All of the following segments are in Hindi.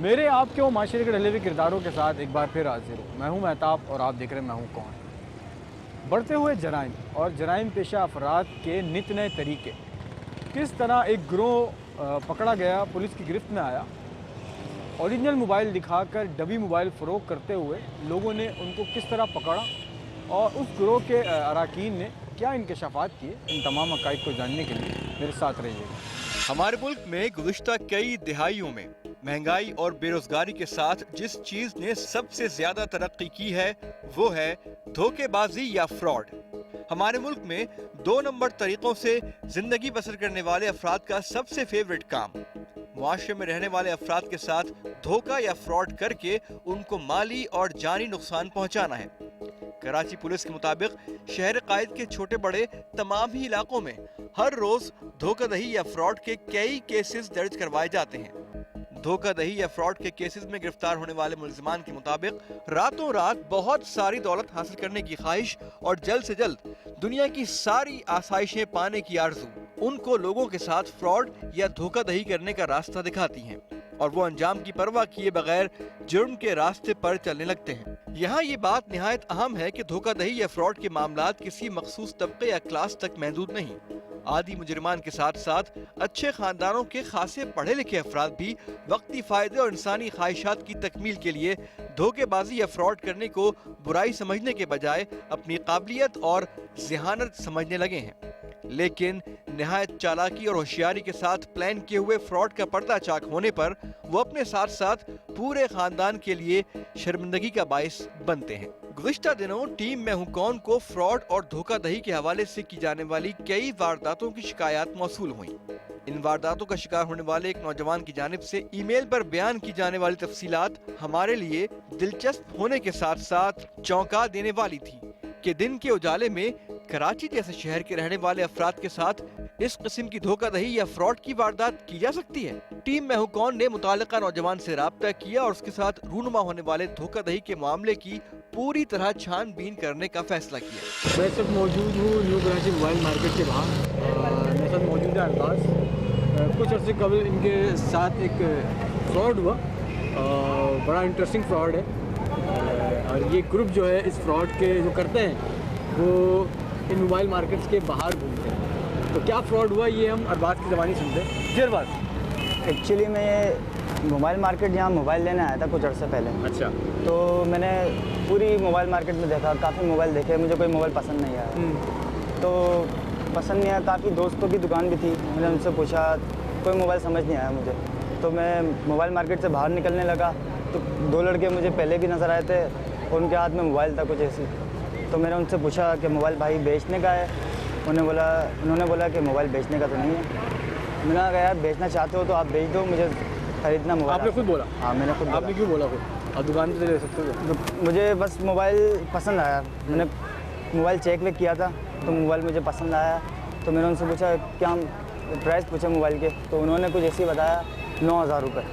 मेरे आपके और माशरे के ढले हुए किरदारों के साथ एक बार फिर हाजिर हूँ। मैं हूँ महताब और आप देख रहे हैं मैं हूँ कौन। बढ़ते हुए जराइम और जराइम पेशा अफराद के नित नए तरीके, किस तरह एक गिरोह पकड़ा गया, पुलिस की गिरफ्त में आया, ओरिजिनल मोबाइल दिखाकर डबी मोबाइल फ़रोख्त करते हुए लोगों ने उनको किस तरह पकड़ा और उस गिरोह के अराकीन ने क्या इंकशाफात किए, इन तमाम हक़ाइक़ को जानने के लिए मेरे साथ रहिएगा। हमारे मुल्क में गुज़िश्ता कई दिहाइयों में महंगाई और बेरोजगारी के साथ जिस चीज ने सबसे ज्यादा तरक्की की है वो है धोखेबाजी या फ्रॉड। हमारे मुल्क में 2 नंबर तरीकों से जिंदगी बसर करने वाले अफराद का सबसे फेवरेट काम मुआशरे में रहने वाले अफराद के साथ धोखा या फ्रॉड करके उनको माली और जानी नुकसान पहुंचाना है। कराची पुलिस के मुताबिक शहर कायद के छोटे बड़े तमाम ही इलाकों में हर रोज धोखाधड़ी या फ्रॉड के कई केसेस दर्ज करवाए जाते हैं। धोखाधड़ी या फ्रॉड के केसेस में गिरफ्तार होने वाले मुलजिमान के मुताबिक रातों रात बहुत सारी दौलत हासिल करने की ख्वाहिश और जल्द से जल्द दुनिया की सारी आसाइशें पाने की आरज़ू उनको लोगों के साथ फ्रॉड या धोखाधड़ी करने का रास्ता दिखाती हैं और वो अंजाम की परवाह किए बगैर जुर्म के रास्ते पर चलने लगते हैं। यहाँ ये बात निहायत अहम है कि धोखाधड़ी या फ्रॉड के मामलात किसी मखसूस तबके या क्लास तक महदूद नहीं। आदि मुजरिमान के साथ साथ अच्छे खानदानों के खासे पढ़े लिखे अफराद भी वक्ती फायदे और इंसानी ख्वाहिशात की तकमील के लिए धोखेबाजी या फ्रॉड करने को बुराई समझने के बजाय अपनी काबिलियत और ज़हानत समझने लगे हैं। लेकिन निहायत चालाकी और होशियारी के साथ प्लान किए हुए फ्रॉड का पर्दाचाक होने पर वो अपने साथ साथ पूरे खानदान के लिए शर्मिंदगी का बाइस बनते हैं। गुज़िश्ता दिनों टीम मैं हूं कौन को फ्रॉड और धोखाधड़ी के हवाले से की जाने वाली कई वारदातों की शिकायत मौसूल हुई। इन वारदातों का शिकार होने वाले एक नौजवान की जानिब से ईमेल पर बयान की जाने वाली तफसीलात हमारे लिए दिलचस्प होने के साथ साथ चौंका देने वाली थी कि दिन के उजाले में कराची जैसे शहर के रहने वाले अफराद के साथ इस किस्म की धोखाधड़ी या फ्रॉड की वारदात की जा सकती है। टीम मैं हूं कौन ने मुतालिका नौजवान से राब्ता किया और उसके साथ रूनुमा होने वाले धोखाधड़ी के मामले की पूरी तरह छानबीन करने का फैसला किया। मैं सब मौजूद हूँ न्यू कराची मोबाइल मार्केट के बाहर। मेरे साथ मौजूद है अरबाज। कुछ अर्से कबल इनके साथ एक फ्रॉड हुआ, बड़ा इंटरेस्टिंग फ्रॉड है और ये ग्रुप जो है इस फ्रॉड के जो करते हैं वो इन मोबाइल मार्केट्स के बाहर घूमते हैं। तो क्या फ्रॉड हुआ ये हम अरबाज की ज़बानी सुनते हैं। जी अरबाज। एक्चुअली मैं मोबाइल मार्केट यहाँ मोबाइल लेने आया था कुछ अर्से पहले। अच्छा। तो मैंने पूरी मोबाइल मार्केट में देखा, काफ़ी मोबाइल देखे, मुझे कोई मोबाइल पसंद नहीं आया। तो पसंद नहीं आया, काफ़ी दोस्तों की दुकान भी थी, मैंने उनसे पूछा, कोई मोबाइल समझ नहीं आया मुझे। तो मैं मोबाइल मार्केट से बाहर निकलने लगा तो 2 लड़के मुझे पहले भी नज़र आए थे और उनके हाथ में मोबाइल था कुछ ऐसी। तो मैंने उनसे पूछा कि मोबाइल भाई बेचने का है? उन्होंने बोला कि मोबाइल बेचने का तो नहीं है। मैंने कहा यार बेचना चाहते हो तो आप बेच दो, मुझे खरीदना मोबाइल। आपने खुद बोला? हाँ मैंने खुद। आपने क्यों बोला खुद? आप दुकान से ले सकते हो। मुझे बस मोबाइल पसंद आया, मैंने मोबाइल चेक वेक किया था तो मोबाइल मुझे पसंद आया। तो मैंने उनसे पूछा क्या प्राइस पूछा मोबाइल के, तो उन्होंने कुछ ऐसे ही बताया 9000 रुपये।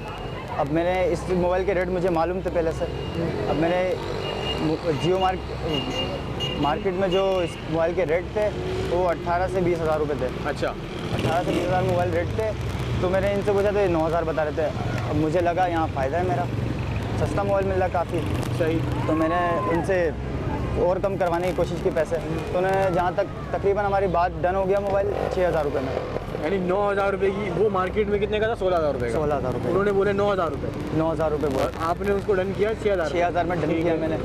अब मैंने इस मोबाइल के रेट मुझे मालूम थे पहले से। अब मैंने जियो मार्केट में जो इस मोबाइल के रेट थे वो 18 से 20 हज़ार रुपये थे। अच्छा। 18 से 20 हज़ार मोबाइल रेट थे। तो मैंने इनसे पूछा तो ये 9000 बता रहे थे। अब मुझे लगा यहाँ फ़ायदा है मेरा, सस्ता मोबाइल मिल रहा काफ़ी। सही। तो मैंने उनसे और कम करवाने की कोशिश की पैसे। तो उन्होंने जहाँ तक तकरीबन हमारी बात डन हो गया मोबाइल 6000 रुपये में। यानी 9000 रुपये की, वो मार्केट में कितने का था? 16000 रुपये का। 16000 रुपये। उन्होंने बोले 9000 रुपये। 9000 रुपये बोला। आपने उसको डन किया 6000? 6000 में डन किया मैंने।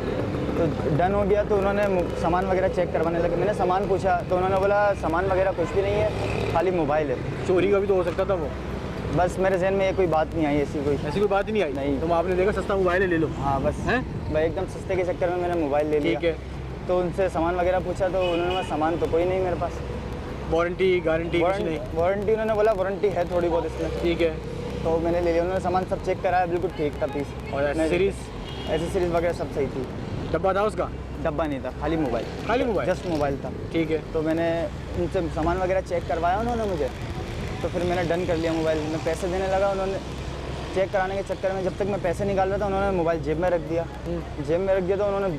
तो डन हो गया तो उन्होंने सामान वगैरह चेक करवाने लगे। मैंने सामान पूछा तो उन्होंने बोला सामान वगैरह कुछ भी नहीं है, खाली मोबाइल है। चोरी का भी तो हो सकता था वो। बस मेरे जहन में ये कोई बात नहीं आई, ऐसी कोई बात ही नहीं आई। नहीं। तो आपने देखा सस्ता मोबाइल है, ले लो। हाँ बस हैं? मैं एकदम सस्ते के चक्कर में मैंने मोबाइल ले लिया। ठीक है। तो उनसे सामान वगैरह पूछा तो उन्होंने बोला सामान तो कोई नहीं मेरे पास। वारंटी गारंटी कुछ नहीं? वारंटी उन्होंने बोला वारंटी है थोड़ी बहुत इसमें। ठीक है। तो मैंने ले लिया। उन्होंने सामान सब चेक कराया, बिल्कुल ठीक था पीस। और एसेसरीज वगैरह सब सही थी। डब्बा था उसका? डब्बा नहीं था, खाली मोबाइल। खाली मोबाइल? जस्ट मोबाइल था। ठीक है। तो मैंने उनसे सामान वगैरह चेक करवाया उन्होंने मुझे। तो फिर मैंने डन कर लिया मोबाइल। मैं पैसे देने लगा, उन्होंने चेक कराने के चक्कर में जब तक मैं पैसे निकाल रहा था उन्होंने मोबाइल जेब में रख दिया। जेब में रख दिया तो उन्होंने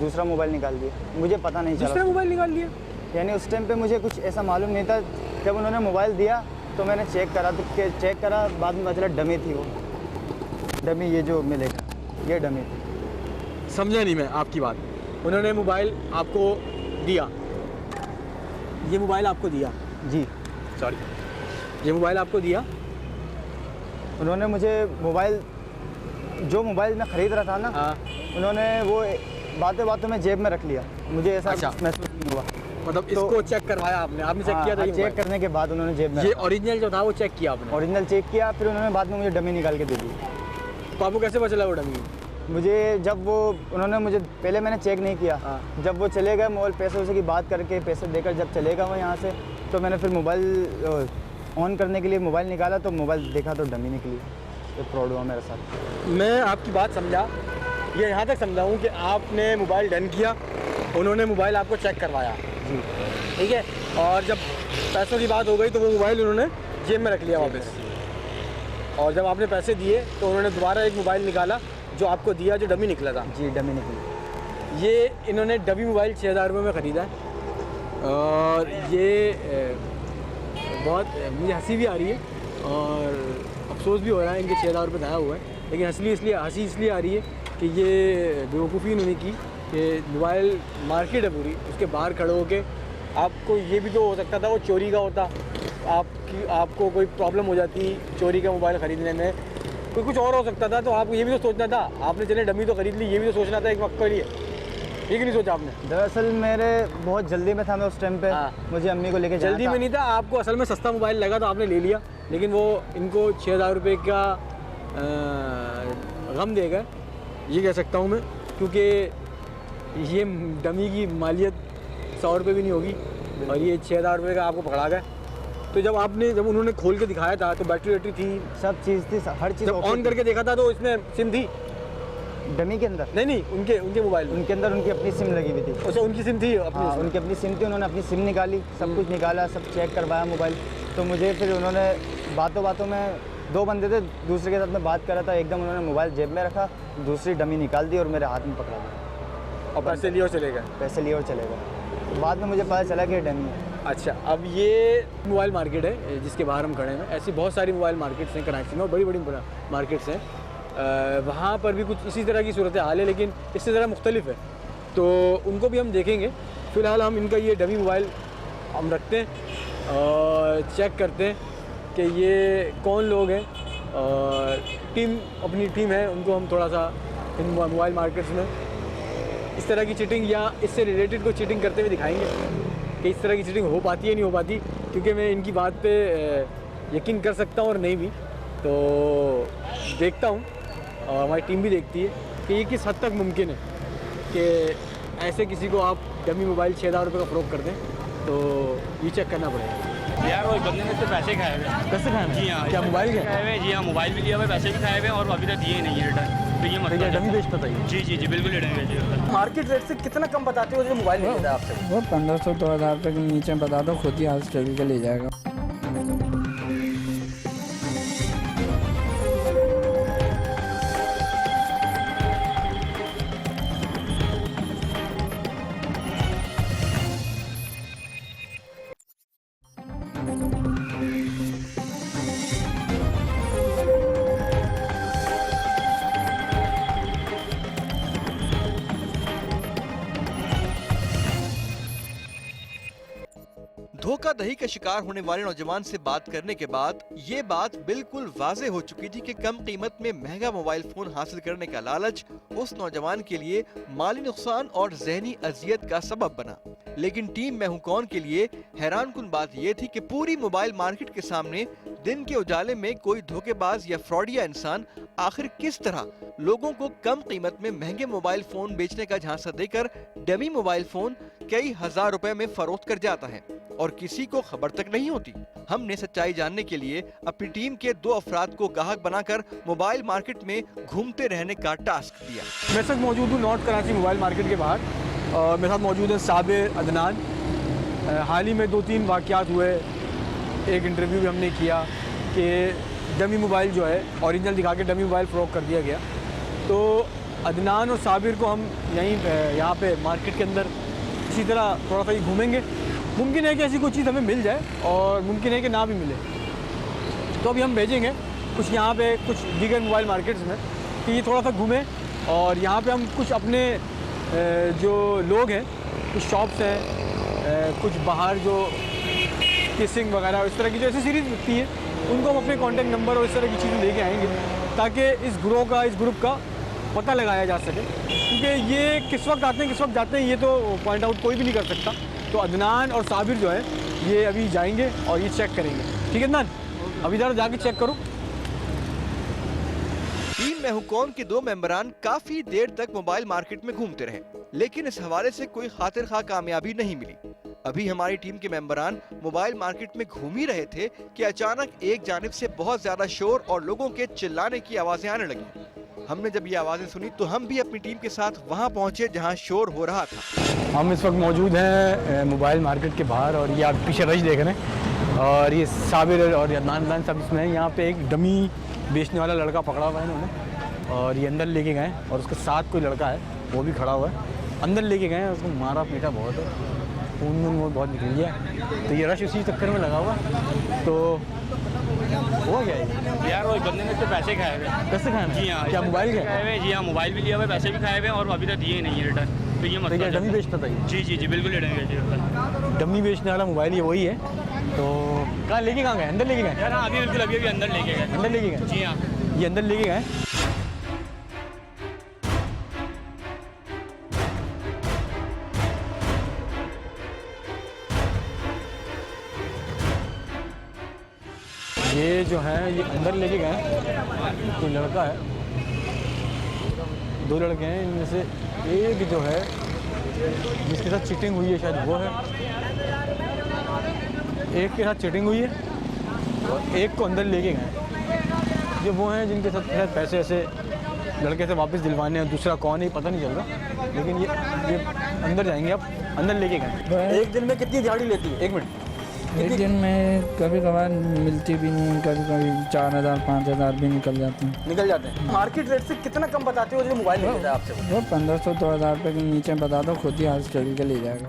दूसरा मोबाइल निकाल दिया। मुझे पता नहीं चला। दूसरा मोबाइल निकाल लिया? यानी उस टाइम पे मुझे कुछ ऐसा मालूम नहीं था। जब उन्होंने मोबाइल दिया तो मैंने चेक करा, तो चेक करा, बाद में पता चला डमी थी वो। डमी ये जो मिलेगा ये डमी थी। समझा नहीं मैं आपकी बात। उन्होंने मोबाइल आपको दिया, ये मोबाइल आपको दिया, जी सॉरी, ये मोबाइल आपको दिया, उन्होंने मुझे मोबाइल, जो मोबाइल मैं ख़रीद रहा था ना, हाँ, उन्होंने वो बातें बातों में जेब में रख लिया। मुझे ऐसा अच्छा। महसूस नहीं हुआ। मतलब तो- इसको चेक करवाया आपने, आपने चेक किया था? हाँ, ये चेक मोबाइल? करने के बाद उन्होंने जेब में ये ओरिजिनल जो था वो चेक किया आपने? ओरिजिनल चेक किया, फिर उन्होंने बाद में मुझे डमी निकाल के दे दी। तो आपको कैसे पता चला वो डमी? मुझे जब वो उन्होंने मुझे, पहले मैंने चेक नहीं किया, हाँ। जब वो चले गए मोबाइल पैसे वैसे की बात करके पैसे देकर जब चले गए वो यहाँ से, तो मैंने फिर मोबाइल ऑन करने के लिए मोबाइल निकाला तो मोबाइल देखा तो डमी निकली। ये फ्रॉड हुआ मेरे साथ। मैं आपकी बात समझा, ये यहाँ तक समझा हूँ कि आपने मोबाइल डन किया, उन्होंने मोबाइल आपको चेक करवाया, जी ठीक है, और जब पैसों की बात हो गई तो वो मोबाइल उन्होंने जेब में रख लिया वापस, और जब आपने पैसे दिए तो उन्होंने दोबारा एक मोबाइल निकाला जो आपको दिया, जो डमी निकला था। जी डमी निकली। ये इन्होंने डमी मोबाइल 6,000 रुपये में ख़रीदा है, और ये बहुत मुझे हंसी भी आ रही है और अफसोस भी हो रहा है, इनके 6,000 रुपये ज़ाया हुआ है, लेकिन हंसी इसलिए आ रही है कि ये बेवकूफ़ी इन्होंने की कि मोबाइल मार्केट है पूरी, उसके बाहर खड़े होके आपको, ये भी तो हो सकता था वो चोरी का होता, आपको कोई प्रॉब्लम हो जाती चोरी का मोबाइल ख़रीदने में, कोई कुछ और हो सकता था, तो आपको ये भी तो सोचना था। आपने चले डमी तो ख़रीद ली, ये भी तो सोचना था एक वक्त के लिए, ठीक नहीं सोचा आपने? दरअसल मेरे बहुत जल्दी में था मैं उस टाइम पे, हाँ। मुझे अम्मी को लेके जाना जल्दी में नहीं था, आपको असल में सस्ता मोबाइल लगा तो आपने ले लिया, लेकिन वो इनको 6,000 रुपये का गम दे गए, ये कह सकता हूँ मैं, क्योंकि ये डमी की मालियत 100 रुपये भी नहीं होगी और ये 6,000 रुपये का आपको पकड़ा गया। तो जब उन्होंने खोल के दिखाया था तो बैटरी वैटरी थी, सब चीज़ थी, हर चीज़ जब ऑन करके देखा था तो इसमें सिम थी? डमी के अंदर नहीं, उनके मोबाइल में उनके अंदर उनकी अपनी सिम लगी हुई थी। अच्छा, उनकी सिम थी अपनी? हाँ, उसमें? उनकी अपनी सिम थी, उन्होंने अपनी सिम निकाली, सब कुछ निकाला, सब चेक करवाया मोबाइल। तो मुझे फिर उन्होंने बातों में, दो बंदे थे दूसरे के साथ में बात कर रहा था, एकदम उन्होंने मोबाइल जेब में रखा, दूसरी डमी निकाल दी और मेरे हाथ में पकड़ा दिया और पैसे लिए और चले गए? पैसे लिए और चले गए। तो बाद में मुझे पता चला कि ये डमी है। अच्छा, अब ये मोबाइल मार्केट है जिसके बाहर हम खड़े हैं, ऐसी बहुत सारी मोबाइल मार्केट्स हैं कराची में, और बड़ी बड़ी मार्केट्स हैं, वहाँ पर भी कुछ इसी तरह की सूरत हाल है, लेकिन इससे ज़रा मुख्तलिफ है, तो उनको भी हम देखेंगे। फ़िलहाल हम इनका ये डमी मोबाइल हम रखते हैं और चेक करते हैं कि ये कौन लोग हैं, और अपनी टीम है, उनको हम थोड़ा सा इन मोबाइल मार्केट्स में इस तरह की चीटिंग या इससे रिलेटेड कोई चीटिंग करते हुए दिखाएंगे कि इस तरह की चीटिंग हो पाती है नहीं हो पाती, क्योंकि मैं इनकी बात पे यकीन कर सकता हूँ और नहीं भी, तो देखता हूँ और हमारी टीम भी देखती है कि ये किस हद तक मुमकिन है कि ऐसे किसी को आप डमी मोबाइल 6,000 रुपये का फ़रोख्त कर दें, तो ये चेक करना पड़ेगा। यार वो बंदे ने तो पैसे खाए हुए। कैसे खाए? जी हाँ, क्या मोबाइल के? खाए हुए? जी हाँ, मोबाइल भी लिया हुआ, पैसे भी खाए हुए और अभी तक दिए नहीं है रिटर्न, तो ये मसला डमी है। बेचता था ये? जी बिल्कुल रिटर्न भेजिए। मार्केट रेट से कितना कम बताते हो जो मोबाइल ले लेता है आपसे? वो 1500-2000 रुपये के नीचे बता दो, खुद ही हाथ चल के ले जाएगा। धोखाधड़ी का शिकार होने वाले नौजवान से बात करने के बाद ये बात बिल्कुल वाज़ेह हो चुकी थी कि कम कीमत में महंगा मोबाइल फोन हासिल करने का लालच उस नौजवान के लिए माली नुकसान और जहनी अजियत का सबब बना। लेकिन टीम मैं हूं कौन के लिए हैरानकुन बात यह थी कि पूरी मोबाइल मार्केट के सामने दिन के उजाले में कोई धोखेबाज या फ्रॉडिया इंसान आखिर किस तरह लोगों को कम कीमत में महंगे मोबाइल फोन बेचने का झांसा देकर डमी मोबाइल फोन कई हजार रुपए में फरोख्त कर जाता है और किसी को खबर तक नहीं होती। हमने सच्चाई जानने के लिए अपनी टीम के 2 अफराद को गाहक बनाकर मोबाइल मार्केट में घूमते रहने का टास्क दिया। मैं इस वक्त मौजूद हूँ नॉर्थ कराची मोबाइल मार्केट के बाहर, और मेरे साथ मौजूद है साबिर, अदनान। हाल ही में 2-3 वाक़यात हुए, एक इंटरव्यू भी हमने किया कि डमी मोबाइल जो है ओरिजिनल दिखा के डमी मोबाइल फ़रोख्त कर दिया गया। तो अदनान और साबिर को हम यहाँ पे मार्केट के अंदर इसी तरह थोड़ा सा ही घूमेंगे। मुमकिन है कि ऐसी कोई चीज़ हमें मिल जाए और मुमकिन है कि ना भी मिले, तो अभी हम भेजेंगे कुछ यहाँ पे कुछ दीगर मोबाइल मार्केट्स में कि ये थोड़ा सा घूमें और यहाँ पे हम कुछ अपने जो लोग हैं, कुछ शॉप्स हैं, कुछ बाहर जो किसिंग वगैरह और इस तरह की जो एसेसरीज बिकती हैं, उनको हम अपने कॉन्टैक्ट नंबर और इस तरह की चीज़ें लेके आएंगे ताकि इस ग्रुप का पता लगाया जा सके, क्योंकि ये किस वक्त आते हैं किस वक्त जाते हैं ये तो पॉइंट आउट कोई भी नहीं कर सकता। तो अदनान और साबिर जो है ये अभी जाएंगे और ये चेक करेंगे। ठीक है अदनान, अभी ज़रा जाके चेक करो। टीम मैं हूं कौन के 2 मेंबरान काफी देर तक मोबाइल मार्केट में घूमते रहे, लेकिन इस हवाले से कोई खातिर खा कामयाबी नहीं मिली। अभी हमारी टीम के मेंबरान मोबाइल मार्केट में घूम ही रहे थे कि अचानक एक जानिब से बहुत ज्यादा शोर और लोगों के चिल्लाने की आवाजें आने लगी। हमने जब ये आवाजें सुनी तो हम भी अपनी टीम के साथ वहां पहुंचे जहां शोर हो रहा था। हम इस वक्त मौजूद हैं मोबाइल मार्केट के बाहर और ये आप पीछे रश देख रहे हैं और ये साबिर और अदनान सब इसमें है। यहाँ पे एक डमी बेचने वाला लड़का पकड़ा हुआ है इन्होंने और ये अंदर लेके गए और उसके साथ कोई लड़का है वो भी खड़ा हुआ है। अंदर लेके गए, उसको मारा पीटा बहुत है, खून बहुत निकल गया। तो ये रश इसी चक्कर में लगा हुआ, तो हुआ क्या है यार वो बंदे ने तो पैसे खाए हुए। कैसे खाए? जी हाँ, क्या मोबाइल खाए हुए? जी हाँ, मोबाइल भी लिया हुआ है, पैसे भी खाए हुए हैं और अभी तक दिए नहीं है रिटर्न। तो ये मसला डमी बेचता था ये? जी बिल्कुल डमी बेचने वाला मोबाइल ये वही है। तो कहाँ लेके कहाँ गए? अंदर लेके गए यार? हाँ, अभी अंदर लेके गए। अंदर लेके गए? जी हाँ, ये अंदर लेके गए। ये जो है ये अंदर लेके गए, कोई लड़का है, 2 लड़के हैं, इनमें से एक जो है जिसके साथ चीटिंग हुई है शायद वो है, एक के साथ चीटिंग हुई है और एक को अंदर लेके गए। ये वो हैं जिनके साथ शायद पैसे ऐसे लड़के से वापस दिलवाने हैं। दूसरा कौन है पता नहीं चल रहा, लेकिन ये अंदर जाएंगे। अब अंदर लेके गए। एक दिन में कितनी दिहाड़ी लेती है? 1 मिनट। एक दिन में कभी कभार मिलती भी नहीं, कभी कभी 4000 5000 भी निकल जाते हैं। मार्केट रेट से कितना कम बताते हो जो मोबाइल मिलता है आपसे? वो 1500 2000 रुपये के नीचे बता दो, खुद ही आज चल के ले जाएगा।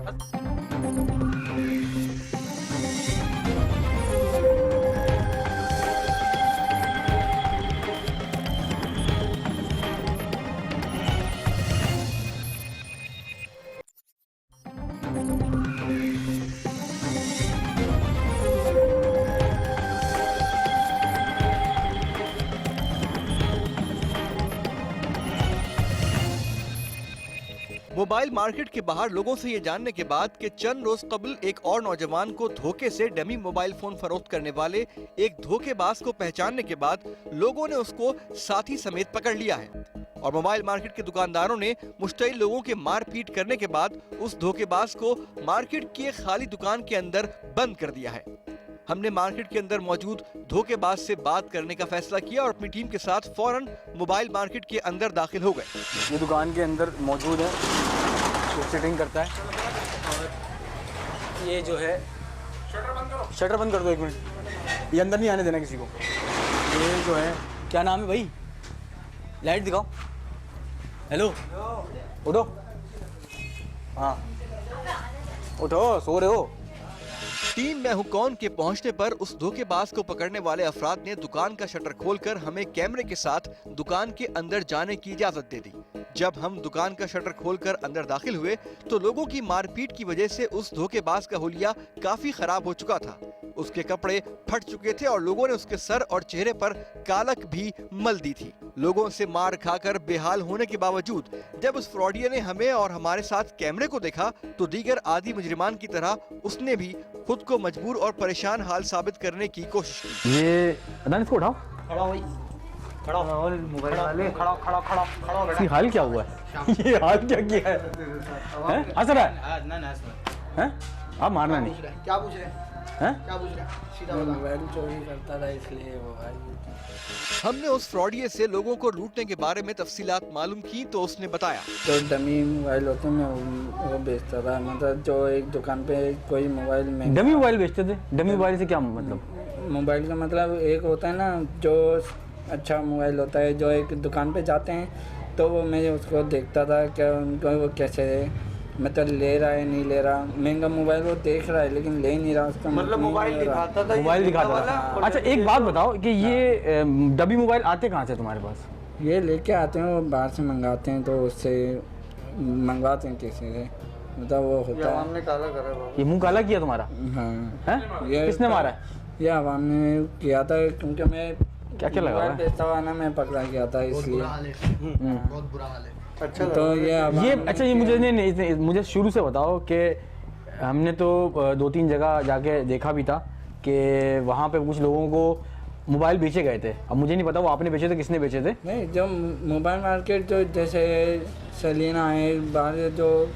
मोबाइल मार्केट के बाहर लोगों से ये जानने के बाद कि चंद रोज कबल एक और नौजवान को धोखे से डमी मोबाइल फोन फरोख्त करने वाले एक धोखेबाज को पहचानने के बाद लोगों ने उसको साथी समेत पकड़ लिया है और मोबाइल मार्केट के दुकानदारों ने मुश्तइल लोगों के मारपीट करने के बाद उस धोखेबाज को मार्केट की एक खाली दुकान के अंदर बंद कर दिया है। हमने मार्केट के अंदर मौजूद धोखेबाज से बात करने का फैसला किया और अपनी टीम के साथ फौरन मोबाइल मार्केट के अंदर दाखिल हो गए। ये दुकान के अंदर मौजूद है, वो सिटिंग करता है और ये जो है शटर बंद कर दो 1 मिनट, ये अंदर नहीं आने देना किसी को। ये जो है क्या नाम है भाई? लाइट दिखाओ। हेलो, उठो। हाँ उठो, सो रहे हो? टीम मैं हूं कौन के पहुंचने पर उस धोखेबाज को पकड़ने वाले अफराद ने दुकान का शटर खोलकर हमें कैमरे के साथ दुकान के अंदर जाने की इजाजत दे दी। जब हम दुकान का शटर खोलकर अंदर दाखिल हुए तो लोगों की मारपीट की वजह से उस धोखेबाज का हुलिया काफी खराब हो चुका था। उसके कपड़े फट चुके थे और लोगों ने उसके सर और चेहरे पर कालक भी मल दी थी। लोगों से मार खाकर बेहाल होने के बावजूद जब उस फ्रॉडिया ने हमें और हमारे साथ कैमरे को देखा तो दीगर आदि मुजरिमान की तरह उसने भी खुद को मजबूर और परेशान हाल साबित करने की कोशिश की। ये अदनान इसको उठाओ। इसकी हाल क्या हुआ है? ये हाल क्या किया है? हंस रहा है? आप मारना नहीं। क्या पूछ रहे हैं? क्या पूछ रहे हैं? मोबाइल चोरी करता था इसलिए मोबाइल। हमने उस फ्रॉडिये से लोगों को लूटने के बारे में तफसीलात मालूम की तो उसने बताया जो डमी मोबाइल होते हैं वो बेचता था, मतलब जो एक दुकान पे कोई मोबाइल में डमी मोबाइल बेचते थे। डमी मोबाइल से क्या मतलब? मोबाइल का मतलब एक होता है ना जो अच्छा मोबाइल होता है, जो एक दुकान पे जाते हैं तो वो मैं उसको देखता था क्या उनको वो कैसे मतलब ले रहा है नहीं ले रहा, महंगा मोबाइल वो देख रहा है लेकिन ले नहीं रहा, उसका मतलब मोबाइल दिखाता था, मोबाइल दिखाता था। अच्छा एक बात बताओ कि ये डब्बी मोबाइल आते कहाँ से तुम्हारे पास? ये लेके आते हैं, वो बाहर से मंगाते हैं, तो उससे मंगवाते हैं किसी से, मतलब वो होता है। हमने काला करा बाबा। ये मुंह काला किया तुम्हारा हाँ है? ये किसने मारा है? ये आवाम ने किया था, क्योंकि मैं क्या लगा हुआ है? बेचता हुआ ना, मैं पकड़ा गया था इसलिए। बहुत बुरा हाल है। अच्छा तो ये अच्छा ये मुझे नहीं मुझे शुरू से बताओ कि हमने तो 2-3 जगह जाके देखा भी था कि वहाँ पे कुछ लोगों को मोबाइल बेचे गए थे। अब मुझे नहीं पता वो आपने बेचे थे किसने बेचे थे। नहीं, जो मोबाइल मार्केट जो जैसे सलीना है, बाहर जो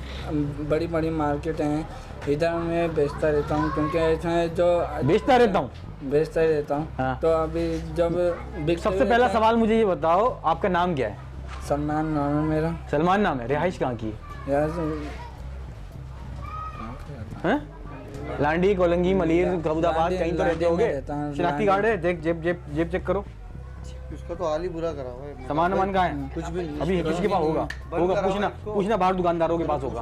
बड़ी बड़ी मार्केट हैं, इधर मैं बेचता रहता हूँ, क्योंकि इसमें जो बेचता रहता हूँ। रहता हूँ। हाँ। तो अभी जब सबसे पहला सवाल मुझे ये बताओ, आपका नाम क्या है? सलमान नाम है मेरा। सलमान नाम है। रिहाइश कहाँ की यार है? लांडी, कोलंगी, मलीर, खबुदाबाद, कहीं तो रहते होगे। रहता हूँ। शनाख्ती कार्ड है? देख जेब चेक करो। इसका तो हाल ही बुरा करा हुआ है। सामान वामान कहाँ है? कुछ भी नहीं। अभी किसी के पास होगा पूछना बाहर दुकानदारों के पास होगा।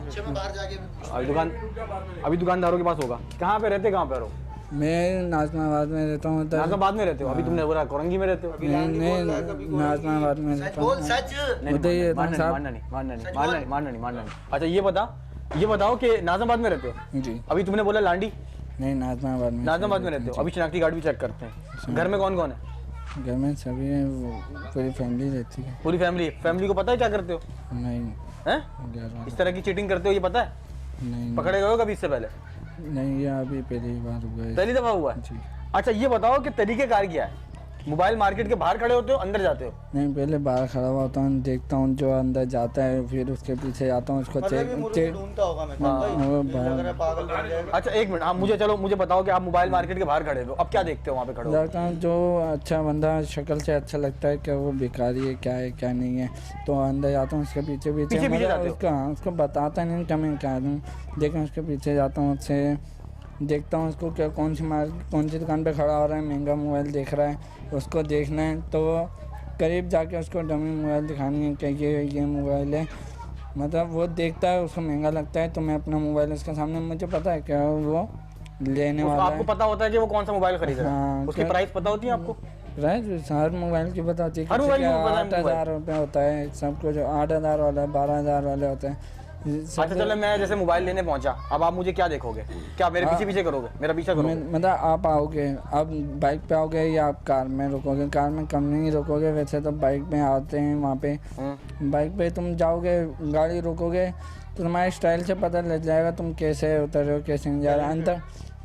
अभी दुकानदारों के पास होगा। कहाँ पे रहते, कहाँ पे रहो? मैं नाजमाबाद में रहता हूँ। नाजमाबाद में रहते हो? अभी तुमने बोला कोरंगी में रहते हो। नहीं, नाजमाबाद में रहता हूँ। नहीं, मानना नहीं। अच्छा ये बताओ कि नाजमाबाद में रहते हो? जी। अभी तुमने बोला लांडी, नहीं, नाजमाबाद में रहते हो। अभी शनाख्ती कार्ड भी चेक करते हैं। घर में कौन कौन है? घर में सभी हैं, पूरी फैमिली रहती है। पूरी फैमिली को पता है क्या करते हो? नहीं, हैं? घर वाले- इस तरह की चीटिंग करते हो ये पता है? नहीं, पकड़े गए हो कभी इससे पहले? नहीं, ये अभी पहली बार हुआ है। पहली दफा हुआ है? जी। अच्छा ये बताओ कि तरीकेकार क्या है? मोबाइल मार्केट के बाहर खड़े होते हो, अंदर जाते हो? नहीं, पहले बाहर खड़ा हुआ होता हूँ, देखता हूँ जो अंदर जाता है, फिर उसके पीछे जाता हूँ, उसको चेक ढूंढता होगा मैं वो पागल बन जाएगा। अच्छा एक मिनट, हाँ मुझे बताओ कि आप मोबाइल मार्केट के बाहर खड़े हो, अब क्या देखते हो वहाँ पे खड़े हो? देखता हूँ जो अच्छा बंदा शक्ल से अच्छा लगता है, क्या वो भिखारी है, क्या है क्या नहीं है, तो अंदर जाता हूँ, उसके पीछे पीछे मतलब जाते हो? उसको बताता नहीं क्या मैं क्या दूँ, लेकिन उसके पीछे जाता हूँ, उससे देखता हूँ उसको क्या कौन सी दुकान पे खड़ा हो रहा है, महंगा मोबाइल देख रहा है, उसको देखना है, तो करीब जाके उसको डमी मोबाइल दिखानी है कि ये मोबाइल है, मतलब वो देखता है, उसको महंगा लगता है, तो मैं अपना मोबाइल उसके सामने, मुझे पता है क्या वो लेने वाला आपको है। पता होता है कि वो कौन सा मोबाइल खरीद रहा है? हाँ, उसकी प्राइस पता होती है आपको? प्राइस हर मोबाइल की पता होती है, हर मोबाइल की पता है 8,000 रुपये होता है, सब कुछ 8,000 वाला है, 12,000 वाले होते हैं। अच्छा चलो मैं जैसे मोबाइल लेने पहुंचा, अब आप मुझे क्या देखोगे? क्या मेरे पीछे करोगे? मेरा पीछा करोगे? मतलब आप आओगे, आप बाइक पे आओगे या आप कार में रुकोगे? कार में कम नहीं रुकोगे, वैसे तो बाइक में आते हैं वहाँ पे। बाइक पे तुम जाओगे, गाड़ी रुकोगे तो तुम्हारे स्टाइल से पता लग जाएगा तुम कैसे उतर रहे हो, कैसे नहीं जा रहे।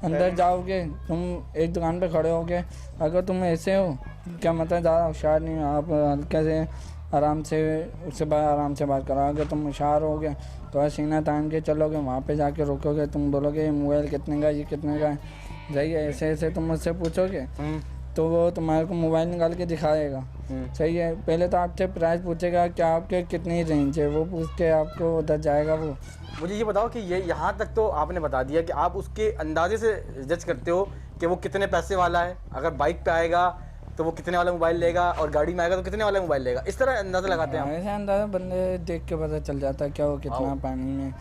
अंदर जाओगे, तुम एक दुकान पे खड़े होगे, अगर तुम ऐसे हो, क्या मतलब ज़्यादा होशियार नहीं हो, आप हल्के से आराम से उससे आराम से बात करो। अगर तुम होशियार हो गए तो सीना तान के चलोगे, वहाँ पे जाके रुकोगे, तुम बोलोगे ये मोबाइल कितने का, ये कितने का है, जाइए ऐसे तुम मुझसे पूछोगे तो वो तुम्हारे को मोबाइल निकाल के दिखाएगा। सही है, पहले तो आपसे प्राइस पूछेगा कि आपके कितनी रेंज है, वो पूछ के आपको उधर जाएगा। वो मुझे ये बताओ कि ये यहाँ तक तो आपने बता दिया कि आप उसके अंदाजे से जज करते हो कि वो कितने पैसे वाला है, अगर बाइक पे आएगा तो वो कितने वाला मोबाइल लेगा और गाड़ी में आएगा तो कितने वाला मोबाइल लेगा, इस तरह अंदाजा लगाते हैं आप? ऐसे अंदाजा बंदे देख के पता चल जाता है क्या वो कितना पानी में,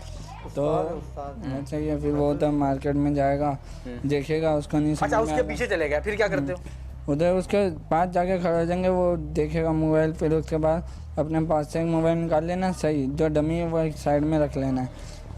तो अच्छा ही है। फिर वो उधर मार्केट में जाएगा, देखेगा, उसको नहीं समझ अच्छा में उसके आएगा। पीछे चले गए, फिर क्या करते हो? उधर उसके पास जाके खड़े हो जाएंगे, वो देखेगा मोबाइल, फिर उसके बाद अपने पास से एक मोबाइल निकाल लेना, सही जो डमी है वो एक साइड में रख लेना है,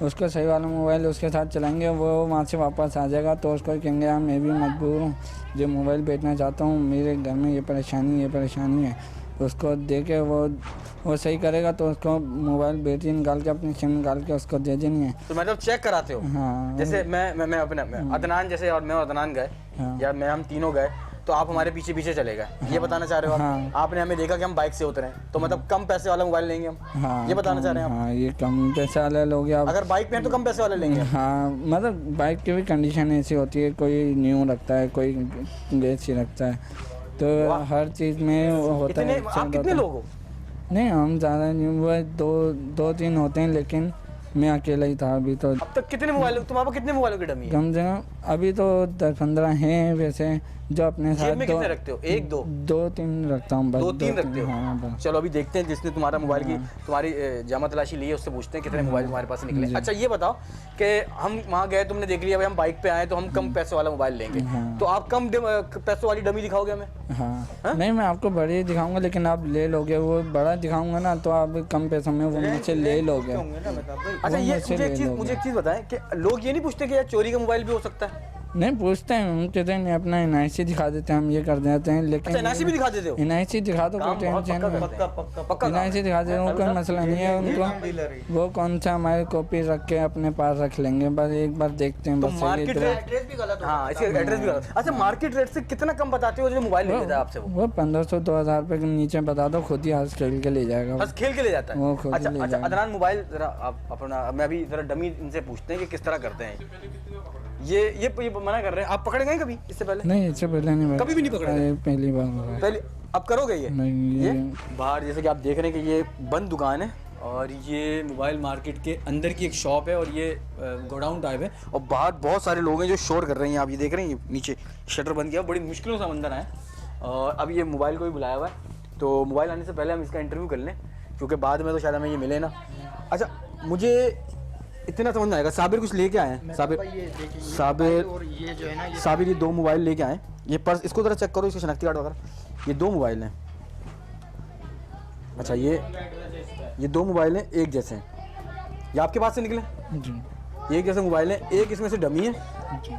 उसको सही वाला मोबाइल उसके साथ चलाएंगे, वो वहाँ से वापस आ जाएगा, तो उसको कहेंगे यार मैं भी मजबूर हूँ, जो मोबाइल बेचना चाहता हूँ, मेरे घर में ये परेशानी है, उसको दे के वो सही करेगा, तो उसको मोबाइल बैटरी निकाल के अपनी सिम निकाल के उसको दे देनी है। तो मतलब चेक कराते हो? हाँ। जैसे मैं अपने अदनान जैसे और मैं और अदनान गए, हाँ। या हम तीनों गए, तो आप हमारे पीछे चले गए, ये बताना चाह रहे हो आप? हाँ। आपने हमें देखा कि हम बाइक से उतरे, तो मतलब कम पैसे वाला मोबाइल लेंगे हम, हाँ, ये बताना चाह रहे हैं आप? हाँ, ये कम पैसे वाले लोग आप। अगर बाइक पे हैं तो कम पैसे वाले लेंगे? हाँ, मतलब बाइक की भी कंडीशन ऐसी होती है, कोई न्यू रखता है, कोई वैसी रखता है, तो हर चीज़ में होता है। आप कितने लोग हो? नहीं, हम ज़्यादा नहीं, वो दो तीन होते हैं, लेकिन मैं अकेला ही था अभी तो। अब तक कितने मोबाइल, तुम्हारे पास कितने मोबाइलों की डमी है? कम से कम अभी तो 10-15 हैं वैसे जो अपने साथ। जेब में कितने रखते हो? 1-2? 2-3 रखता हूँ बस। 2-3 रखते हो? हाँ बस। चलो अभी देखते हैं जिसने तुम्हारा मोबाइल की तुम्हारी जामा तलाशी ली है उससे पूछते हैं कितने मोबाइल तुम्हारे पास से निकले। अच्छा ये बताओ कि हम वहाँ गए, तुमने देख लिया भाई हम बाइक पे आए तो हम कम पैसे वाला मोबाइल लेंगे, तो आप कम पैसों वाली डमी दिखाओगे हमें? हाँ नहीं, मैं आपको बड़ी दिखाऊंगा लेकिन आप ले लोगे। वो बड़ा दिखाऊंगा ना तो आप कम पैसों में वो मुझसे ले लोगे। अच्छा ये मुझे एक चीज़ बताएं कि लोग ये नहीं पूछते कि यार चोरी का मोबाइल भी हो सकता है? नहीं पूछते हैं, हम कहते हैं अपना NIC दिखा देते हैं, हम ये कर देते हैं। लेकिन अच्छा NIC भी दिखा देते हो? NIC दिखा दो, कोई टेंशन नहीं। पक्का NIC दिखा दे रहा हूँ, कोई मसला नहीं है उनको। वो कौन सा हमारी कॉपी रख के अपने पास रख लेंगे, बस एक बार देखते हैं। तो बस मार्केट रेट, हाँ इसके एड्रेस भी गलत। अच्छा मार्केट रेट से कितना कम बताते हो जो मोबाइल ले लेता है आपसे? वो 1500-2000 रुपये के नीचे बता दो, खुद ही हंस खेल के ले जाएगा। बस खेल के ले जाता है वो खुद अच्छा ले अच्छा जाएगा। अदनान मोबाइल जरा आप अपना, मैं अभी जरा डमी इनसे पूछते हैं कि किस तरह करते हैं। ये मना कर रहे हैं। आप पकड़े गए कभी इससे पहले? नहीं इससे पहले नहीं, कभी भी नहीं पकड़े? पहली बार हो रहा है। पहले अब करोगे ये? नहीं ये बाहर जैसे कि आप देख रहे हैं कि ये बंद दुकान है और ये मोबाइल मार्केट के अंदर की एक शॉप है और ये गोडाउन टाइप है और बाहर बहुत सारे लोग हैं जो शोर कर रहे हैं। आप ये देख रहे हैं नीचे शटर बंद किया, बड़ी मुश्किलों से अंदर आए और अब ये मोबाइल को भी बुलाया हुआ है। तो मोबाइल आने से पहले हम इसका इंटरव्यू कर लें क्योंकि बाद में तो शायद हमें ये मिले ना। अच्छा मुझे इतना समझ में आएगा, साबिर कुछ लेके आए हैं? साबिर ये 2 मोबाइल लेके आए। ये पर्स इसको ज़रा चेक करो, इसके शनाख्ती कार्ड वगैरह। ये 2 मोबाइल हैं। अच्छा ये 2 मोबाइल हैं एक जैसे हैं, ये आपके पास से निकले? जी एक जैसे मोबाइल हैं, एक इसमें से डमी है, जी।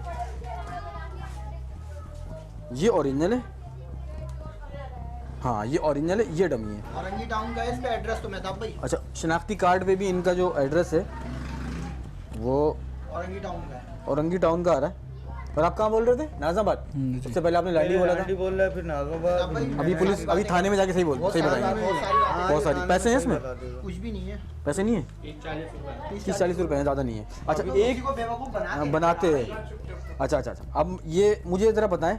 ये ओरिजिनल है। हाँ ये ओरिजिनल है, ये डमी है। औरंगी टाउन का है इसका एड्रेस तो मेहताब भाई। अच्छा शनाख्ती कार्ड पे भी इनका जो एड्रेस है वो औरंगी टाउन का है। औरंगी टाउन का आ रहा है। और आप कहाँ बोल रहे थे? नाज़ाबाद? उससे पहले आपने लाली बोला था। बोल रहा है फिर नाज़ाबाद। अभी पुलिस अभी थाने में जाके सही बताएंगे। बहुत सारी पैसे हैं इसमें? कुछ भी नहीं है। पैसे नहीं है? 30-40 रुपए हैं, ज़्यादा नहीं है। अच्छा एक को बेवकूफ़ बनाते हैं। अच्छा अब ये मुझे ज़रा बताएं,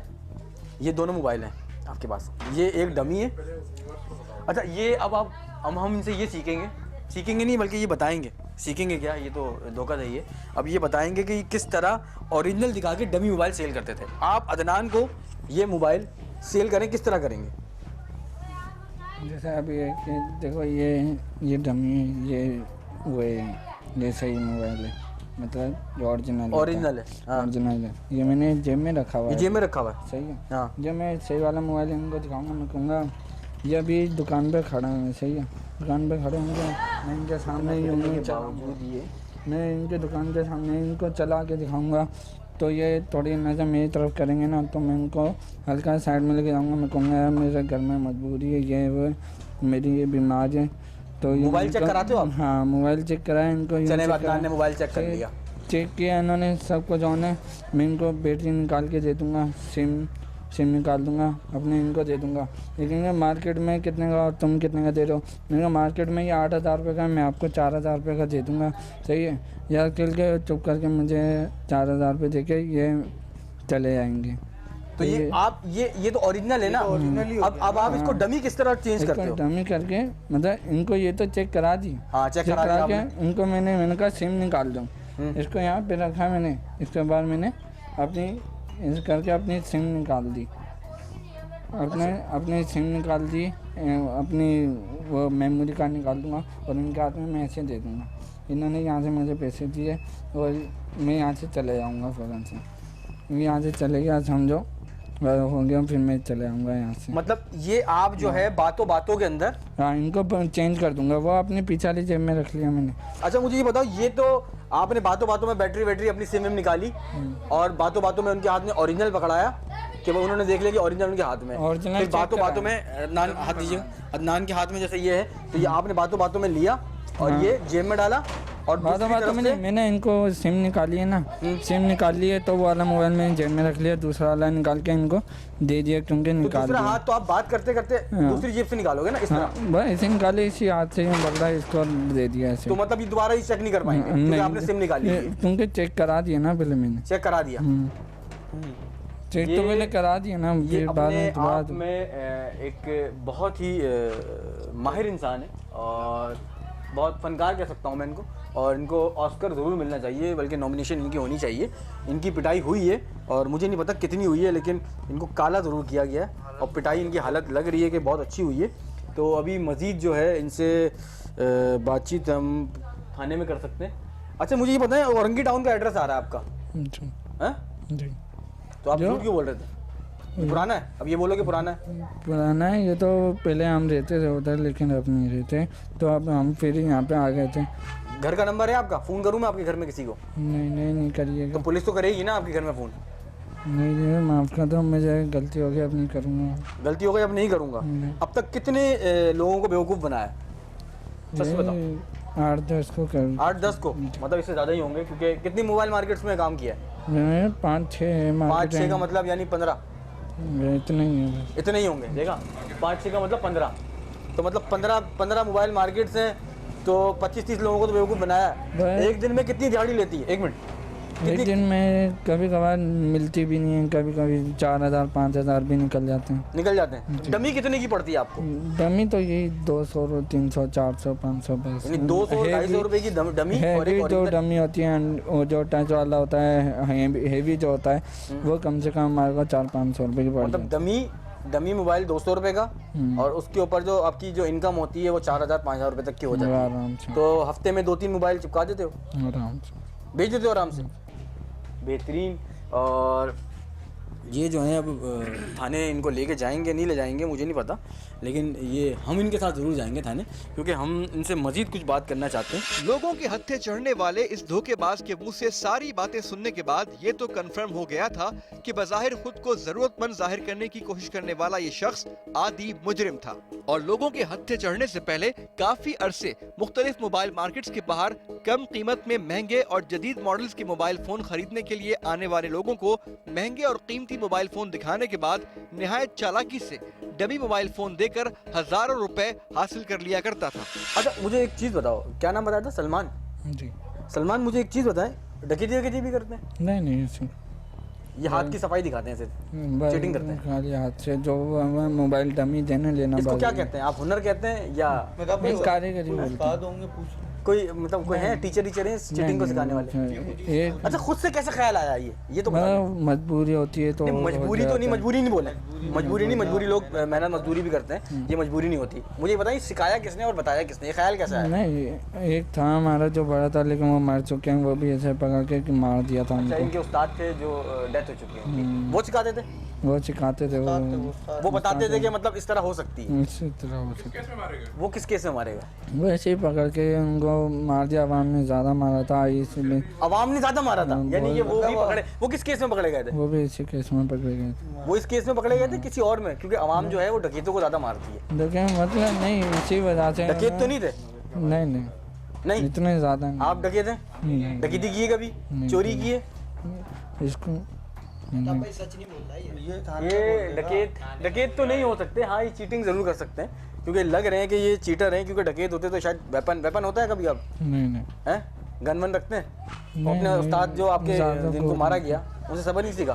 ये दोनों मोबाइल हैं आपके पास, ये एक डमी है। अच्छा ये अब आप हम इनसे ये सीखेंगे नहीं बल्कि ये बताएंगे। सीखेंगे क्या, ये तो धोखाधड़ी है। अब ये बताएंगे कि किस तरह ओरिजिनल दिखा के डमी मोबाइल सेल करते थे। आप अदनान को ये मोबाइल सेल करें, किस तरह करेंगे? जैसे अभी कि देखो ये डमी है, ये सही मोबाइल है, मतलब जो ओरिजिनल है। हाँ। ओरिजिनल है। ये मैंने जेब में रखा हुआ है। जेब में रखा हुआ है? सही है। हाँ। जब मैं सही वाला मोबाइल इनको दिखाऊंगा, मैं कहूँगा ये अभी दुकान पे खड़ा है। सही है, दुकान पे खड़े होंगे, मैं इनके सामने ही मैं इनके दुकान के सामने इनको चला के दिखाऊंगा तो ये थोड़ी नज़र मेरी तरफ करेंगे ना, तो मैं इनको हल्का साइड में लेके जाऊँगा। मैं कहूँगा यार मेरे घर में मजबूरी है, ये वो मेरी ये बीमार है। तो मोबाइल चेक कराते हो आप? हाँ मोबाइल चेक कराया इनको। ने मोबाइल चेक कर लिया, चेक किया इन्होंने सब कुछ ऑन है। मैं इनको बैटरी निकाल के दे दूँगा, सिम निकाल दूंगा अपने, इनको दे दूंगा। लेकिन मार्केट में कितने का और तुम कितने का दे रहे हो? मैंने मार्केट में ये 8000 रुपये का, मैं आपको 4000 रुपये का दे दूंगा। सही है, यार खेल के चुप करके मुझे 4000 रुपये दे के ये चले जाएंगे। तो ये आप ये तो ओरिजिनल है ना? अब आप इसको डमी किस तरह चेंज करते हो? डमी करके मतलब इनको ये तो चेक करा दी। हाँ चेक करा के इनको मैंने कहा सिम निकाल दूँ। इसको यहाँ पे रखा मैंने, इसके बाद मैंने इस करके अपनी सिम निकाल दी, अपनी सिम निकाल दी, अपनी वो मेमोरी कार्ड निकाल दूंगा और इनके हाथ में मैं ऐसे दे दूंगा। इन्होंने यहाँ से मुझे पैसे दिए और मैं यहाँ से चले जाऊँगा फ़ौरन से। यहाँ से चले गया समझो, हो गया, फिर मैं चले आऊँगा यहाँ से। मतलब ये आप जो है बातों के अंदर, हाँ इनको चेंज कर दूंगा। वो अपनी पीछे वाली जेब में रख लिया मैंने। अच्छा मुझे ये बताओ, ये तो आपने बातों में बैटरी अपनी सिम में निकाली और बातों में उनके हाथ में ओरिजिनल पकड़ाया कि वो उन्होंने देख लिया कि ओरिजिनल उनके हाथ में। फिर बातों में अदनान हाथ दीजिए, अदनान के हाथ में जैसे ये है तो ये आपने बातों में लिया और ये जेब में डाला और बातों में मैंने इनको सिम निकाली है ना, सिम निकाल ली है तो वो वाला मोबाइल मैंने जेब में रख लिया, दूसरा वाला निकाल के इनको दे दिया क्योंकि निकाल दिया। हाथ तो आप बात करते दूसरी जेब से निकालोगे ना, इस तरह बस ऐसे निकाले, इसी हाथ से पकड़ा इसको दे दिया ऐसे। तो मतलब ये दोबारा ही चेक नहीं कर पाएंगे क्योंकि आपने सिम निकाली है? क्योंकि चेक करा दिया ना पहले मैंने। चेक करा दिया? चेक तो पहले करा दिया ना। ये अपने आप में एक बहुत ही माहिर इंसान है और बहुत फनकार कह सकता हूँ मैं इनको, और इनको ऑस्कर ज़रूर मिलना चाहिए, बल्कि नॉमिनेशन इनकी होनी चाहिए। इनकी पिटाई हुई है और मुझे नहीं पता कितनी हुई है, लेकिन इनको काला ज़रूर किया गया है और पिटाई इनकी हालत लग रही है कि बहुत अच्छी हुई है। तो अभी मज़ीद जो है इनसे बातचीत हम थाने में कर सकते हैं। अच्छा मुझे ये बताएं, औरंगी टाउन का एड्रेस आ रहा है आपका? जी हैं? जी। तो आप जो- झूठ क्यों बोल रहे थे? ये पुराना है, अब ये बोलो कि पुराना है। पुराना है ये तो, पहले हम रहते थे उधर लेकिन अब नहीं रहते, तो अब हम फिर यहाँ पे आ गए थे। घर का नंबर है आपका? फ़ोन करूँ मैं आपके घर में किसी को? नहीं करिएगा। तो पुलिस तो करेगी ना आपके घर में फ़ोन? नहीं माफ़ कर दो, मुझे गलती हो गई, अब नहीं करूँगा। गलती हो गई, अब नहीं करूँगा। नहीं। अब तक कितने लोगों को बेवकूफ़ बनाया? सच बताओ। 8-10 को कर 8-10 को, मतलब इससे ज़्यादा ही होंगे, क्योंकि कितनी मोबाइल मार्केट्स में काम किया है? मैंने 5-6 5-6 का मतलब यानी 15, इतना ही है बस। इतने ही होंगे। देखा, 5-6 का मतलब 15, तो मतलब 15 मोबाइल मार्केट्स हैं, तो 25-30 लोगों को तो बेवकूफ़ बनाया है। बस। एक दिन में कितनी दिहाड़ी लेती है? 1 मिनट, एक दिन में कभी कभार मिलती भी नहीं है, कभी कभी 4000-5000 भी निकल जाते हैं। निकल जाते हैं। डमी कितने की पड़ती है आपको? डमी तो यही 200, 300, 400, 500 बस। यानी 200-250 रुपए की डमी और हैवी एक जो original। डमी होती है, वो जो टच वाला होता है, हैवी जो होता है, वो कम से कम हमारे को 400-500 रुपये की पड़ मतलब जाती डमी मोबाइल 200 रुपए का, और उसके ऊपर जो आपकी जो इनकम होती है वो 4000-5000 रुपए तक की हो है। जाती है। आराम से, तो हफ्ते में 2-3 मोबाइल चिपका देते हो, आराम से। बेच देते हो आराम से? बेहतरीन। और ये जो है अब थाने इनको लेके जाएंगे नहीं ले जाएंगे मुझे नहीं पता, लेकिन ये हम इनके साथ ज़रूर जाएंगे थाने, क्योंकि हम इनसे मज़ीद कुछ बात करना चाहते हैं। लोगों के हत्थे चढ़ने वाले इस धोखेबाज के मुंह से सारी बातें सुनने के बाद ये तो कंफर्म हो गया था कि बज़ाहिर खुद को जरूरतमंद जाहिर करने की कोशिश करने वाला ये शख्स आदी मुजरिम था, और लोगों के हत्थे चढ़ने से पहले काफी अरसे मुख्तलिफ मोबाइल मार्केट्स के बाहर कम कीमत में महंगे और जदीद मॉडल्स के मोबाइल फोन खरीदने के लिए आने वाले लोगों को महंगे और कीमती मोबाइल फोन दिखाने के बाद निहायत चालाकी से डमी मोबाइल फोन देकर हजारों रुपए हासिल कर लिया करता था। अच्छा मुझे एक चीज़ बताओ, क्या नाम बताया था? सलमान। जी। सलमान मुझे एक चीज़ बताएं, डकैती भी करते हैं? नहीं ऐसे ये हाथ की सफाई दिखाते हैं सिर्फ, चीटिंग करते हैं खाली हाथ से। जो हमें मोबाइल डमी देने लेना इसको क्या बाकी- कहते हैं? आप हुनर कहते हैं या नहीं, कारीगरी बोलते उस्ताद होंगे, पूछ कोई मतलब कोई है टीचर हैं चीटिंग को सिखाने वाले? एक अच्छा खुद से कैसे ख्याल आया ये तो बता दो। मतलब मजबूरी होती है तो नहीं, मजबूरी तो नहीं, मजबूरी नहीं बोले, मजबूरी नहीं, मजबूरी लोग मेहनत मजदूरी भी करते हैं, ये मजबूरी नहीं होती। मुझे बताइए सिखाया किसने और बताया किसने, ये ख्याल कैसा है? नहीं, एक था हमारा जो बड़ा था लेकिन वो मर चुके हैं, वो भी ऐसे पकड़ के कि मार दिया था अच्छा उनको। इनके उस्ताद थे जो डेथ हो चुकी है, वो सिखाते थे, वो सिखाते थे, वो बताते थे कि मतलब इस तरह हो सकती है। इसी तरह हो सकता। वो किस केस में मारेगा? वो ऐसे ही पकड़ के उनको मार दिया, आवाम ने ज़्यादा मारा था इसलिए अवाम ने ज्यादा मारा था, यानी ये वो भी पकड़े, वो किस केस में पकड़े गए थे? वो भी इसी केस में पकड़े गए थे। वो इस केस में पकड़े गए थे किसी और में, क्योंकि अवाम जो है वो डकैतों को ज्यादा मारती है। देखिए मतलब नहीं, इसी वजह से डकैत तो नहीं थे? नहीं नहीं इतने ज़्यादा नहीं। आप डकैत हैं? नहीं, डकैती की है कभी? नहीं। चोरी की है? इसको नहीं। भाई सच नहीं बोल रहा है ये ये डकैत तो नहीं हो सकते, हाँ ये चीटिंग जरूर कर सकते हैं, क्योंकि लग रहे हैं कि ये चीटर हैं, क्योंकि डकैत होते तो शायद वेपन होता है कभी? आप नहीं हैं गन वन रखते हैं? नहीं, अपने उस्ताद जो आपके ज़्यादा जिनको गौर मारा नहीं गया उनसे सबक नहीं सीखा?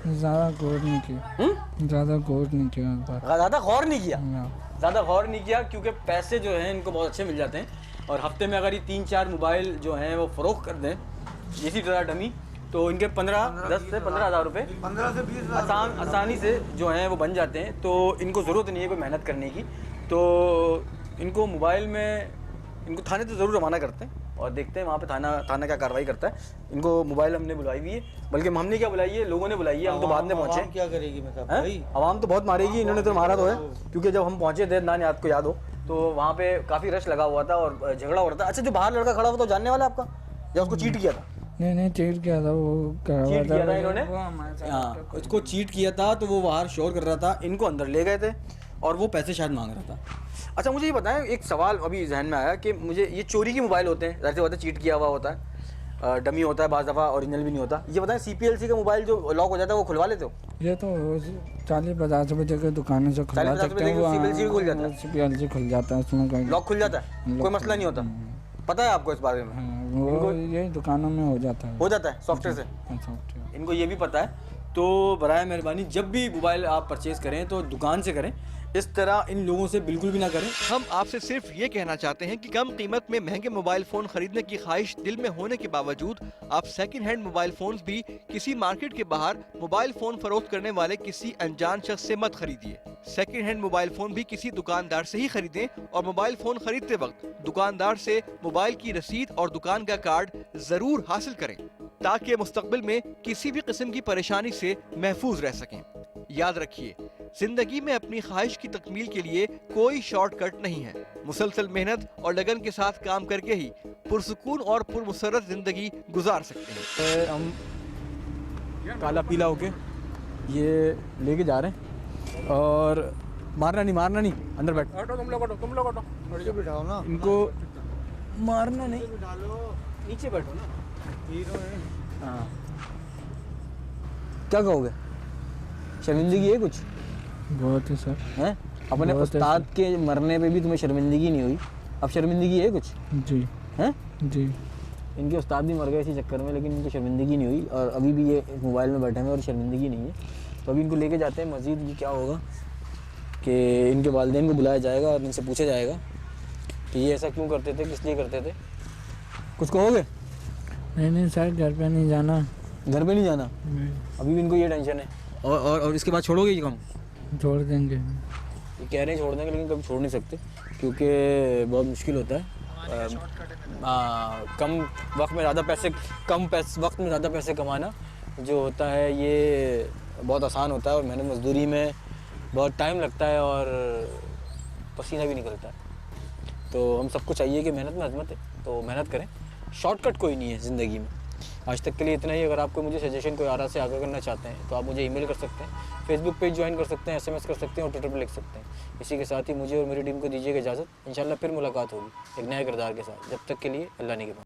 ज़्यादा गौर नहीं किया, ज़्यादा गौर नहीं किया इस बार। ज़्यादा गौर नहीं किया? ना। ज़्यादा गौर नहीं किया, क्योंकि पैसे जो हैं इनको बहुत अच्छे मिल जाते हैं, और हफ्ते में अगर ये 3-4 मोबाइल जो हैं वो फ़रोख्त कर दें इसी तरह डमी, तो इनके 10 से 15,000 रुपये 15 से 20 आसानी से जो हैं वो बन जाते हैं। तो इनको ज़रूरत नहीं है कोई मेहनत करने की, तो इनको मोबाइल में इनको थाने तो ज़रूर रवाना करते हैं, और देखते हैं वहाँ पे थाना क्या कार्रवाई करता है। इनको मोबाइल हमने बुलाई हुई है, बल्कि हमने क्या बुलाई है, लोगों ने बुलाई है, हम तो बाद में पहुँचे। क्या करेगी मैं कहा भाई? आवाम तो बहुत मारेगी, इन्होंने तो मारा तो है, क्योंकि जब हम पहुँचे थे ना, आपको याद हो, तो वहाँ पे काफ़ी रश लगा हुआ था और झगड़ा हो रहा था। अच्छा जो बाहर लड़का खड़ा हुआ तो जानने वाला आपका, या उसको चीट किया था? नहीं चीट किया था, वो करवा चीट किया था इन्होंने? वो हमारे साथ हाँ उसको चीट किया था, तो वो बाहर शोर कर रहा था, इनको अंदर ले गए थे और वो पैसे शायद मांग रहा था। अच्छा मुझे ये बताएं, एक सवाल अभी जहन में आया कि मुझे ये चोरी के मोबाइल होते हैं, जैसे होता है चीट किया हुआ होता है, डमी होता है, बाज़ दफ़ा ओरिजिनल भी नहीं होता। ये बताएं CPLC का मोबाइल जो लॉक हो जाता है वो खुलवा लेते हो? ये तो 40-50 रुपये के दुकानों से खुलवा 40-50 सकते हैं, रुपए के CPLC भी खुल जाता है? CPLC खुल जाता है, उसमें कोई लॉक खुल जाता है, कोई मसला नहीं होता? पता है आपको इस बारे में? हाँ, वो ये दुकानों में हो जाता है, हो जाता है सॉफ्टवेयर से, सॉफ्टवेयर। इनको ये भी पता है। तो बराए मेहरबानी जब भी मोबाइल आप परचेज़ करें तो दुकान से करें, इस तरह इन लोगों से बिल्कुल भी ना करें। हम आपसे सिर्फ ये कहना चाहते हैं कि कम कीमत में महंगे मोबाइल फोन खरीदने की ख्वाहिश दिल में होने के बावजूद आप सेकंड हैंड मोबाइल फोन्स भी किसी मार्केट के बाहर मोबाइल फोन फरोख्त करने वाले किसी अनजान शख्स से मत खरीदिए। सेकंड हैंड मोबाइल फोन भी किसी दुकानदार से ही खरीदें और मोबाइल फोन खरीदते वक्त दुकानदार से मोबाइल की रसीद और दुकान का कार्ड जरूर हासिल करें ताकि मुस्तकबिल में किसी भी किस्म की परेशानी से महफूज रह सकें। याद रखिए, जिंदगी में अपनी ख्वाहिश की तकमील के लिए कोई शॉर्टकट नहीं है। मुसलसल मेहनत और लगन के साथ काम करके ही पुरसुकून और पुरमसरत जिंदगी गुजार सकते हैं। हम काला पीला होके ये लेके जा रहे हैं और मारना नहीं, अंदर बैठ। तुम लोग नीचे बिठाओ ना, इनको मारना नहीं, नीचे बैठो ना। हाँ। क्या कहोगे? शर्मिंदगी है कुछ? बहुत है सर। हैं? अपने बहुत है उस्ताद के मरने पे भी तुम्हें शर्मिंदगी नहीं हुई, अब शर्मिंदगी है कुछ? जी हैं? जी। इनके उस्ताद भी मर गए इसी चक्कर में, लेकिन इनको शर्मिंदगी नहीं हुई और अभी भी ये मोबाइल में बैठे हैं और शर्मिंदगी नहीं है। तो अभी इनको लेके जाते हैं मस्जिद। ये क्या होगा कि इनके वालिदैन को बुलाया जाएगा और इनसे पूछा जाएगा कि ये ऐसा क्यों करते थे, किस लिए करते थे। कुछ कहोगे? नहीं सर, घर पे नहीं जाना। घर पे नहीं जाना? अभी भी इनको ये टेंशन है। और इसके बाद छोड़ोगे ये काम? छोड़ देंगे। ये कह रहे हैं छोड़ देंगे, लेकिन कभी छोड़ नहीं सकते क्योंकि बहुत मुश्किल होता है। कम वक्त में ज़्यादा पैसे कमाना जो होता है ये बहुत आसान होता है और मेहनत मजदूरी में बहुत टाइम लगता है और पसीना भी निकलता है। तो हम सबको चाहिए कि मेहनत में अजमत है, तो मेहनत करें। शॉर्टकट कोई नहीं है ज़िंदगी में। आज तक के लिए इतना ही। अगर आपको मुझे सजेशन कोई आरा से आगे करना चाहते हैं तो आप मुझे ईमेल कर सकते हैं, फेसबुक पेज ज्वाइन कर सकते हैं, SMS कर सकते हैं और ट्विटर पर लिख सकते हैं। इसी के साथ ही मुझे और मेरी टीम को दीजिएगा इजाज़त। इंशाल्लाह फिर मुलाकात होगी एक नए किरदार के साथ। जब तक के लिए अल्लाह निगहबान।